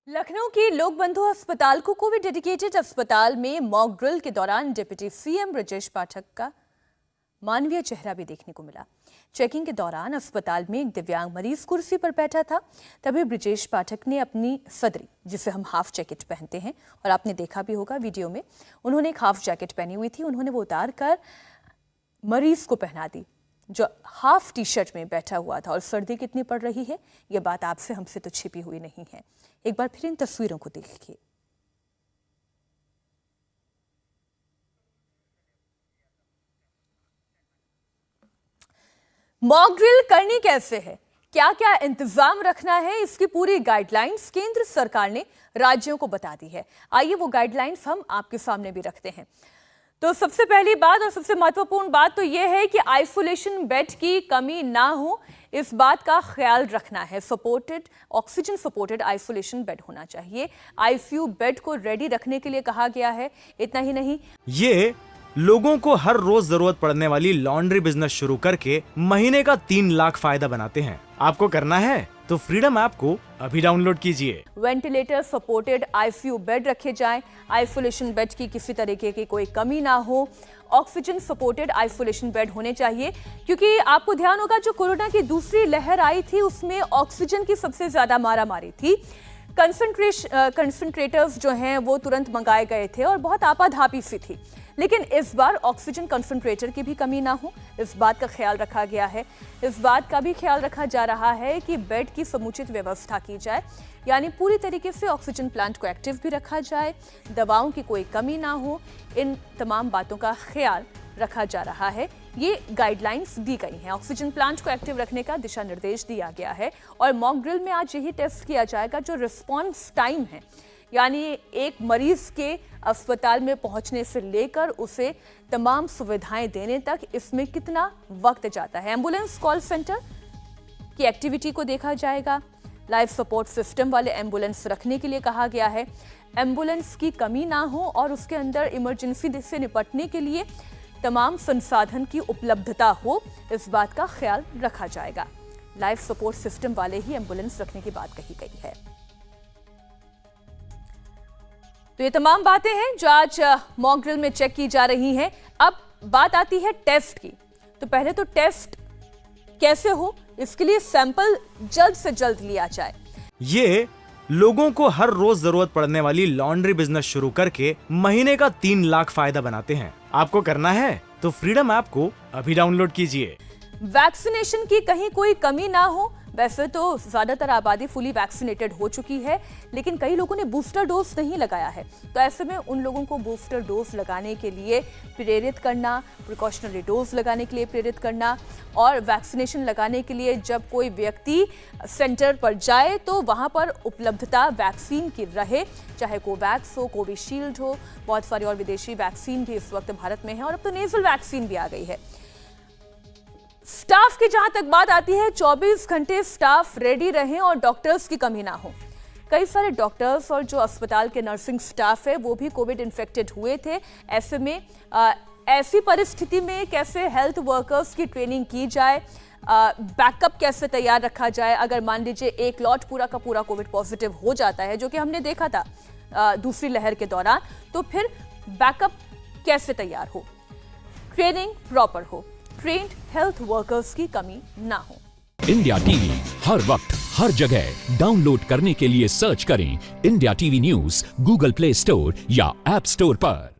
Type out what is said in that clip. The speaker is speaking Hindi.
लखनऊ की लोक बंधु अस्पताल को कोविड डेडिकेटेड अस्पताल में मॉक ड्रिल के दौरान डिप्टी सीएम ब्रजेश पाठक का मानवीय चेहरा भी देखने को मिला। चेकिंग के दौरान अस्पताल में एक दिव्यांग मरीज कुर्सी पर बैठा था, तभी ब्रजेश पाठक ने अपनी सदरी, जिसे हम हाफ जैकेट पहनते हैं और आपने देखा भी होगा वीडियो में, उन्होंने एक हाफ जैकेट पहनी हुई थी, उन्होंने वो उतार कर मरीज को पहना दी जो हाफ टी शर्ट में बैठा हुआ था। और सर्दी कितनी पड़ रही है ये बात आपसे हमसे तो छिपी हुई नहीं है। एक बार फिर इन तस्वीरों को देखिए। मॉक ड्रिल करनी कैसे है, क्या क्या इंतजाम रखना है, इसकी पूरी गाइडलाइंस केंद्र सरकार ने राज्यों को बता दी है। आइए वो गाइडलाइंस हम आपके सामने भी रखते हैं। तो सबसे पहली बात और सबसे महत्वपूर्ण बात तो यह है कि आइसोलेशन बेड की कमी ना हो, इस बात का ख्याल रखना है। ऑक्सीजन सपोर्टेड आइसोलेशन बेड होना चाहिए। आईसीयू बेड को रेडी रखने के लिए कहा गया है। इतना ही नहीं, ये लोगों को हर रोज जरूरत पड़ने वाली लॉन्ड्री बिजनेस शुरू करके महीने का 3 लाख फायदा बनाते हैं। आपको करना है तो फ्रीडम ऐप को अभी डाउनलोड कीजिए। वेंटिलेटर सपोर्टेड आईसीयू बेड रखे जाएं, आइसोलेशन बेड की किसी तरीके की कोई कमी ना हो। ऑक्सीजन सपोर्टेड आइसोलेशन बेड होने चाहिए, क्योंकि आपको ध्यान होगा जो कोरोना की दूसरी लहर आई थी उसमें ऑक्सीजन की सबसे ज्यादा मारामारी थी। कंसंट्रेटर्स जो हैं वो तुरंत मंगाए गए थे और बहुत आपाधापी सी थी, लेकिन इस बार ऑक्सीजन कंसंट्रेटर की भी कमी ना हो, इस बात का ख्याल रखा गया है। इस बात का भी ख्याल रखा जा रहा है कि बेड की समुचित व्यवस्था की जाए, यानी पूरी तरीके से ऑक्सीजन प्लांट को एक्टिव भी रखा जाए, दवाओं की कोई कमी ना हो। इन तमाम बातों का ख्याल रखा जा रहा है। ये गाइडलाइंस दी गई हैं। ऑक्सीजन प्लांट को एक्टिव रखने का दिशा निर्देश दिया गया है और मॉक ड्रिल में आज यही टेस्ट किया जाएगा जो रिस्पॉन्स टाइम है, यानी एक मरीज के अस्पताल में पहुंचने से लेकर उसे तमाम सुविधाएं देने तक इसमें कितना वक्त जाता है। एम्बुलेंस कॉल सेंटर की एक्टिविटी को देखा जाएगा। लाइफ सपोर्ट सिस्टम वाले एम्बुलेंस रखने के लिए कहा गया है। एम्बुलेंस की कमी ना हो और उसके अंदर इमरजेंसी से निपटने के लिए तमाम संसाधन की उपलब्धता हो, इस बात का ख्याल रखा जाएगा। लाइफ सपोर्ट सिस्टम वाले ही एम्बुलेंस रखने की बात कही गई है। तो ये तमाम बातें हैं जो आज मॉक ड्रिल में चेक की जा रही हैं। अब बात आती है टेस्ट की। तो पहले तो टेस्ट कैसे हो, इसके लिए सैंपल जल्द से जल्द लिया जाए। ये लोगों को हर रोज जरूरत पड़ने वाली लॉन्ड्री बिजनेस शुरू करके महीने का 3 लाख फायदा बनाते हैं। आपको करना है तो फ्रीडम ऐप को अभी डाउनलोड कीजिए। वैक्सीनेशन की कहीं कोई कमी ना हो। वैसे तो ज्यादातर आबादी फुली वैक्सीनेटेड हो चुकी है, लेकिन कई लोगों ने बूस्टर डोज नहीं लगाया है, तो ऐसे में उन लोगों को बूस्टर डोज लगाने के लिए प्रेरित करना, प्रिकॉशनरी डोज लगाने के लिए प्रेरित करना और वैक्सीनेशन लगाने के लिए जब कोई व्यक्ति सेंटर पर जाए तो वहां पर उपलब्धता वैक्सीन की रहे, चाहे कोवैक्स हो, कोविशील्ड हो, बहुत सारी और विदेशी वैक्सीन भी इस वक्त भारत में है और अब तो नेजल वैक्सीन भी आ गई है। स्टाफ की जहां तक बात आती है, 24 घंटे स्टाफ रेडी रहें और डॉक्टर्स की कमी ना हो। कई सारे डॉक्टर्स और जो अस्पताल के नर्सिंग स्टाफ है वो भी कोविड इन्फेक्टेड हुए थे। ऐसे में ऐसी परिस्थिति में कैसे हेल्थ वर्कर्स की ट्रेनिंग की जाए, बैकअप कैसे तैयार रखा जाए, अगर मान लीजिए एक लॉट पूरा का पूरा कोविड पॉजिटिव हो जाता है, जो कि हमने देखा था दूसरी लहर के दौरान, तो फिर बैकअप कैसे तैयार हो, ट्रेनिंग प्रॉपर हो, ट्रेन्ड हेल्थ वर्कर्स की कमी ना हो। इंडिया टीवी हर वक्त हर जगह डाउनलोड करने के लिए सर्च करें India TV news Google play store या ऐप स्टोर पर।